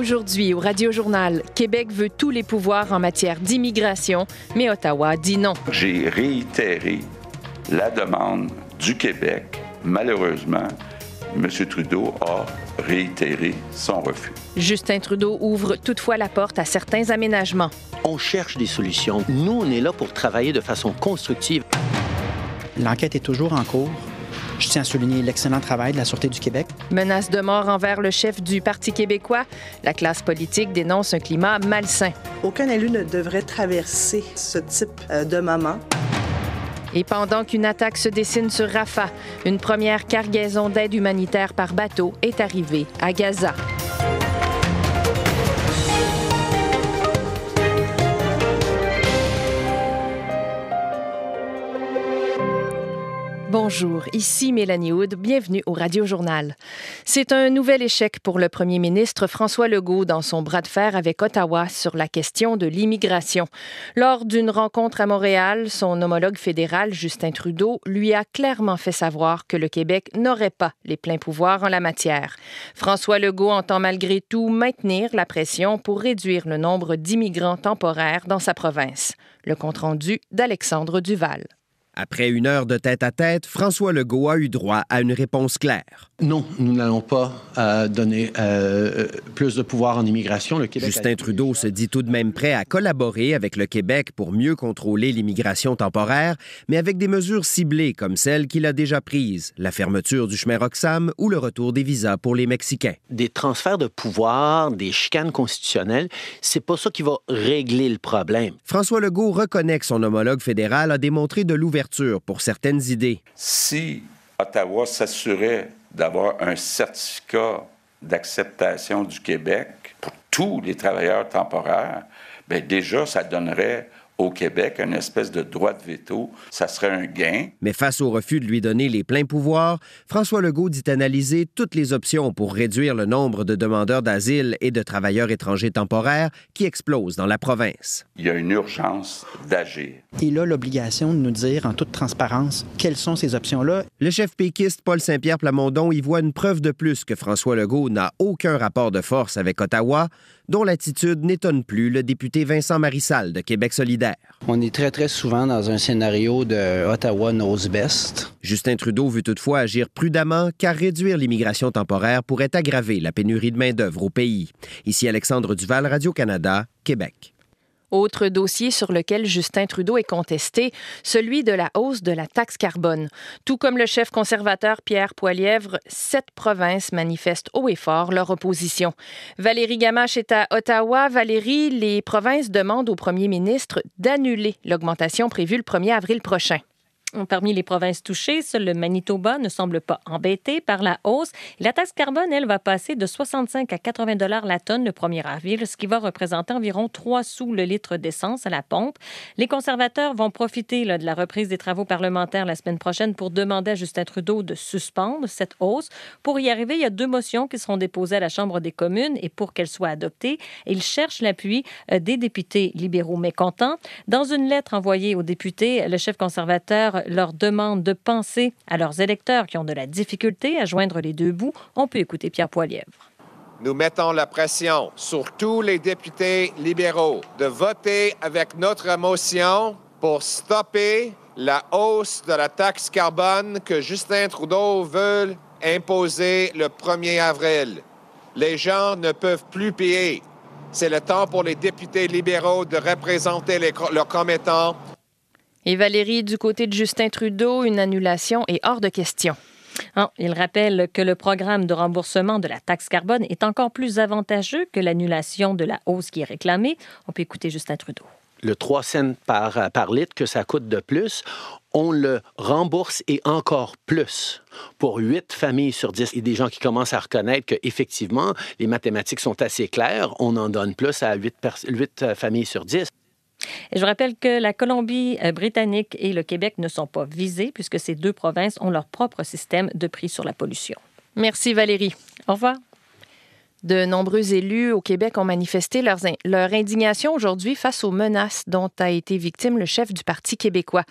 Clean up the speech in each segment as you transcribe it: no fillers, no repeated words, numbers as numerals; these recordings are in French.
Aujourd'hui, au Radio-Journal, Québec veut tous les pouvoirs en matière d'immigration, mais Ottawa dit non. J'ai réitéré la demande du Québec. Malheureusement, M. Trudeau a réitéré son refus. Justin Trudeau ouvre toutefois la porte à certains aménagements. On cherche des solutions. Nous, on est là pour travailler de façon constructive. L'enquête est toujours en cours. Je tiens à souligner l'excellent travail de la Sûreté du Québec. Menace de mort envers le chef du Parti québécois. La classe politique dénonce un climat malsain. Aucun élu ne devrait traverser ce type de moment. Et pendant qu'une attaque se dessine sur Rafah, une première cargaison d'aide humanitaire par bateau est arrivée à Gaza. Bonjour, ici Mélanie Hood, bienvenue au Radio-Journal. C'est un nouvel échec pour le premier ministre François Legault dans son bras de fer avec Ottawa sur la question de l'immigration. Lors d'une rencontre à Montréal, son homologue fédéral Justin Trudeau lui a clairement fait savoir que le Québec n'aurait pas les pleins pouvoirs en la matière. François Legault entend malgré tout maintenir la pression pour réduire le nombre d'immigrants temporaires dans sa province. Le compte-rendu d'Alexandre Duval. Après une heure de tête-à-tête, François Legault a eu droit à une réponse claire. Non, nous n'allons pas donner plus de pouvoir en immigration. Le Québec Justin Trudeau se dit tout de même prêt à collaborer avec le Québec pour mieux contrôler l'immigration temporaire, mais avec des mesures ciblées comme celles qu'il a déjà prises, la fermeture du chemin Roxham ou le retour des visas pour les Mexicains. Des transferts de pouvoir, des chicanes constitutionnelles, c'est pas ça qui va régler le problème. François Legault reconnaît que son homologue fédéral a démontré de l'ouverture pour certaines idées. Si Ottawa s'assurait d'avoir un certificat d'acceptation du Québec pour tous les travailleurs temporaires, bien déjà, ça donnerait au Québec une espèce de droit de veto. Ça serait un gain. Mais face au refus de lui donner les pleins pouvoirs, François Legault dit analyser toutes les options pour réduire le nombre de demandeurs d'asile et de travailleurs étrangers temporaires qui explosent dans la province. Il y a une urgence d'agir. Il a l'obligation de nous dire en toute transparence quelles sont ces options-là. Le chef péquiste Paul Saint-Pierre Plamondon y voit une preuve de plus que François Legault n'a aucun rapport de force avec Ottawa, dont l'attitude n'étonne plus le député Vincent Marissal de Québec solidaire. On est très, très souvent dans un scénario de Ottawa knows best. Justin Trudeau veut toutefois agir prudemment car réduire l'immigration temporaire pourrait aggraver la pénurie de main-d'œuvre au pays. Ici Alexandre Duval, Radio-Canada, Québec. Autre dossier sur lequel Justin Trudeau est contesté, celui de la hausse de la taxe carbone. Tout comme le chef conservateur Pierre Poilievre, 7 provinces manifestent haut et fort leur opposition. Valérie Gamache est à Ottawa. Valérie, les provinces demandent au premier ministre d'annuler l'augmentation prévue le 1er avril prochain. Parmi les provinces touchées, seul le Manitoba ne semble pas embêté par la hausse. La taxe carbone, elle, va passer de 65 à 80 $ la tonne le 1er avril, ce qui va représenter environ 3 sous le litre d'essence à la pompe. Les conservateurs vont profiter de la reprise des travaux parlementaires la semaine prochaine pour demander à Justin Trudeau de suspendre cette hausse. Pour y arriver, il y a 2 motions qui seront déposées à la Chambre des communes et pour qu'elles soient adoptées, ils cherchent l'appui des députés libéraux mécontents. Dans une lettre envoyée aux députés, le chef conservateur leur demande de penser à leurs électeurs qui ont de la difficulté à joindre les deux bouts. On peut écouter Pierre Poilievre. Nous mettons la pression sur tous les députés libéraux de voter avec notre motion pour stopper la hausse de la taxe carbone que Justin Trudeau veut imposer le 1er avril. Les gens ne peuvent plus payer. C'est le temps pour les députés libéraux de représenter leurs commettants. Et Valérie, du côté de Justin Trudeau, une annulation est hors de question. Il rappelle que le programme de remboursement de la taxe carbone est encore plus avantageux que l'annulation de la hausse qui est réclamée. On peut écouter Justin Trudeau. Le 3 cents par litre que ça coûte de plus, on le rembourse et encore plus pour 8 familles sur 10. Il y a des gens qui commencent à reconnaître qu'effectivement, les mathématiques sont assez claires. On en donne plus à 8 familles sur 10. Et je rappelle que la Colombie-Britannique et le Québec ne sont pas visés puisque ces 2 provinces ont leur propre système de prix sur la pollution. Merci Valérie. Au revoir. De nombreux élus au Québec ont manifesté leur indignation aujourd'hui face aux menaces dont a été victime le chef du Parti québécois.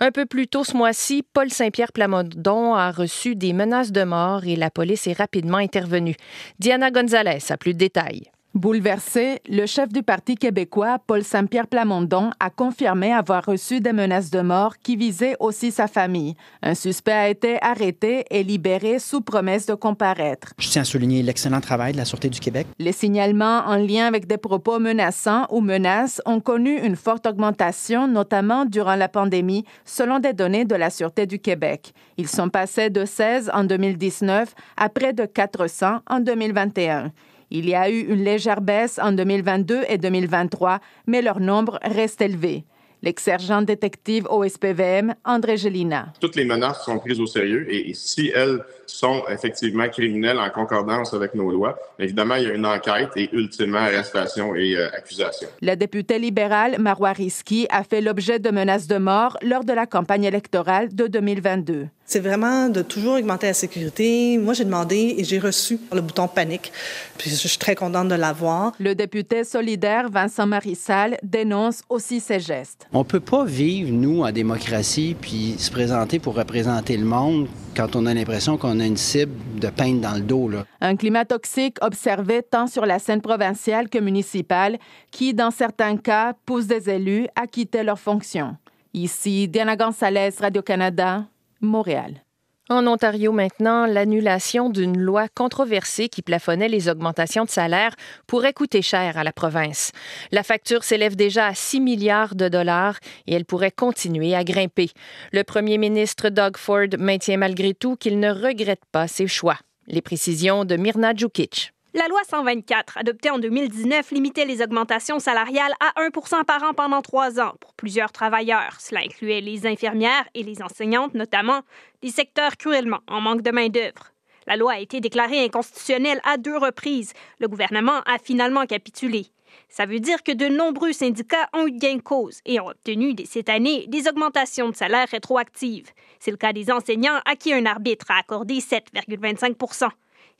Un peu plus tôt ce mois-ci, Paul Saint-Pierre Plamondon a reçu des menaces de mort et la police est rapidement intervenue. Diana Gonzalez a plus de détails. Bouleversé, le chef du Parti québécois, Paul Saint-Pierre Plamondon, a confirmé avoir reçu des menaces de mort qui visaient aussi sa famille. Un suspect a été arrêté et libéré sous promesse de comparaître. Je tiens à souligner l'excellent travail de la Sûreté du Québec. Les signalements en lien avec des propos menaçants ou menaces ont connu une forte augmentation, notamment durant la pandémie, selon des données de la Sûreté du Québec. Ils sont passés de 16 en 2019 à près de 400 en 2021. Il y a eu une légère baisse en 2022 et 2023, mais leur nombre reste élevé. L'ex-sergent détective au SPVM, André Gélina. Toutes les menaces sont prises au sérieux et si elles sont effectivement criminelles en concordance avec nos lois, évidemment, il y a une enquête et ultimement arrestation et accusation. La députée libérale Marois Risky a fait l'objet de menaces de mort lors de la campagne électorale de 2022. C'est vraiment de toujours augmenter la sécurité. Moi, j'ai demandé et j'ai reçu le bouton panique. Puis je suis très contente de l'avoir. Le député solidaire Vincent Marissal dénonce aussi ces gestes. On peut pas vivre, nous, en démocratie, puis se présenter pour représenter le monde quand on a l'impression qu'on a une cible de peine dans le dos, là. Un climat toxique observé tant sur la scène provinciale que municipale qui, dans certains cas, pousse des élus à quitter leurs fonctions. Ici, Diana Gonzalez, Radio-Canada, Montréal. En Ontario maintenant, l'annulation d'une loi controversée qui plafonnait les augmentations de salaire pourrait coûter cher à la province. La facture s'élève déjà à 6 milliards de dollars et elle pourrait continuer à grimper. Le premier ministre Doug Ford maintient malgré tout qu'il ne regrette pas ses choix. Les précisions de Mirna Djukic. La loi 124, adoptée en 2019, limitait les augmentations salariales à 1 % par an pendant 3 ans pour plusieurs travailleurs. Cela incluait les infirmières et les enseignantes, notamment, des secteurs cruellement en manque de main-d'œuvre. La loi a été déclarée inconstitutionnelle à 2 reprises. Le gouvernement a finalement capitulé. Ça veut dire que de nombreux syndicats ont eu gain de cause et ont obtenu dès cette année des augmentations de salaire rétroactives. C'est le cas des enseignants à qui un arbitre a accordé 7,25 %.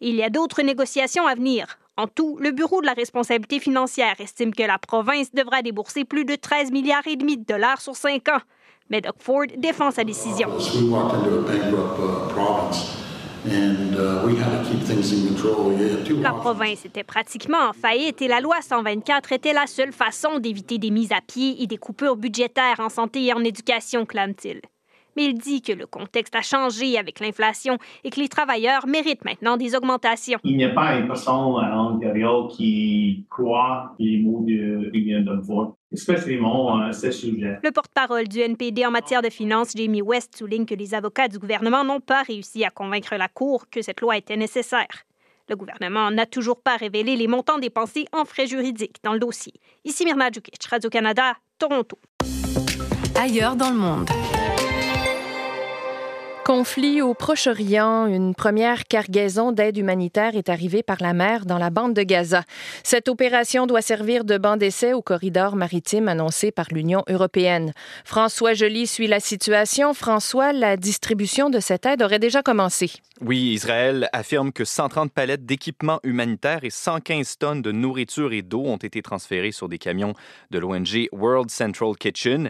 Il y a d'autres négociations à venir. En tout, le Bureau de la responsabilité financière estime que la province devra débourser plus de 13,5 milliards de dollars sur 5 ans. Mais Doug Ford défend sa décision. La province était pratiquement en faillite et la loi 124 était la seule façon d'éviter des mises à pied et des coupures budgétaires en santé et en éducation, clame-t-il. Mais il dit que le contexte a changé avec l'inflation et que les travailleurs méritent maintenant des augmentations. Il n'y a pas une personne à l'Ontario qui croit les mots de Doug Ford, spécialement à ce sujet. Le porte-parole du NPD en matière de finances, Jamie West, souligne que les avocats du gouvernement n'ont pas réussi à convaincre la Cour que cette loi était nécessaire. Le gouvernement n'a toujours pas révélé les montants dépensés en frais juridiques dans le dossier. Ici Mirna Djukic, Radio-Canada, Toronto. Ailleurs dans le monde. Conflit au Proche-Orient, une première cargaison d'aide humanitaire est arrivée par la mer dans la bande de Gaza. Cette opération doit servir de banc d'essai au corridor maritime annoncé par l'Union européenne. François Joly suit la situation. François, la distribution de cette aide aurait déjà commencé. Oui, Israël affirme que 130 palettes d'équipements humanitaires et 115 tonnes de nourriture et d'eau ont été transférées sur des camions de l'ONG World Central Kitchen.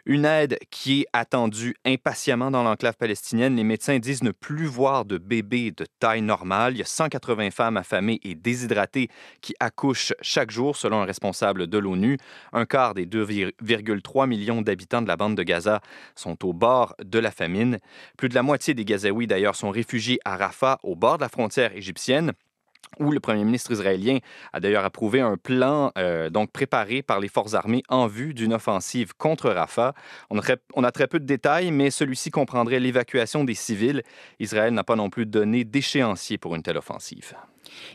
Une aide qui est attendue impatiemment dans l'enclave palestinienne. Les médecins disent ne plus voir de bébés de taille normale. Il y a 180 femmes affamées et déshydratées qui accouchent chaque jour, selon un responsable de l'ONU. Un quart des 2,3 millions d'habitants de la bande de Gaza sont au bord de la famine. Plus de la moitié des Gazaouis, d'ailleurs, sont réfugiés à Rafah, au bord de la frontière égyptienne, où le premier ministre israélien a d'ailleurs approuvé un plan donc préparé par les forces armées en vue d'une offensive contre Rafah. On a très peu de détails, mais celui-ci comprendrait l'évacuation des civils. Israël n'a pas non plus donné d'échéancier pour une telle offensive.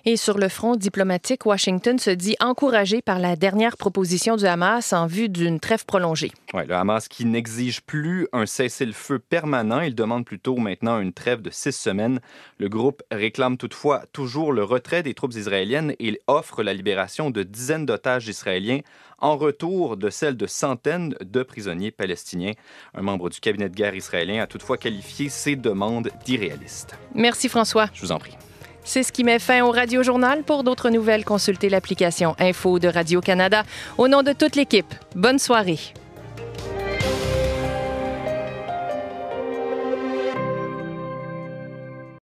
Et sur le front diplomatique, Washington se dit encouragé par la dernière proposition du Hamas en vue d'une trêve prolongée. Oui, le Hamas qui n'exige plus un cessez-le-feu permanent, il demande plutôt maintenant une trêve de 6 semaines. Le groupe réclame toutefois toujours le retrait des troupes israéliennes et offre la libération de dizaines d'otages israéliens en retour de celle de centaines de prisonniers palestiniens. Un membre du cabinet de guerre israélien a toutefois qualifié ces demandes d'irréalistes. Merci François. Je vous en prie. C'est ce qui met fin au Radio-Journal. Pour d'autres nouvelles, consultez l'application Info de Radio-Canada. Au nom de toute l'équipe, bonne soirée.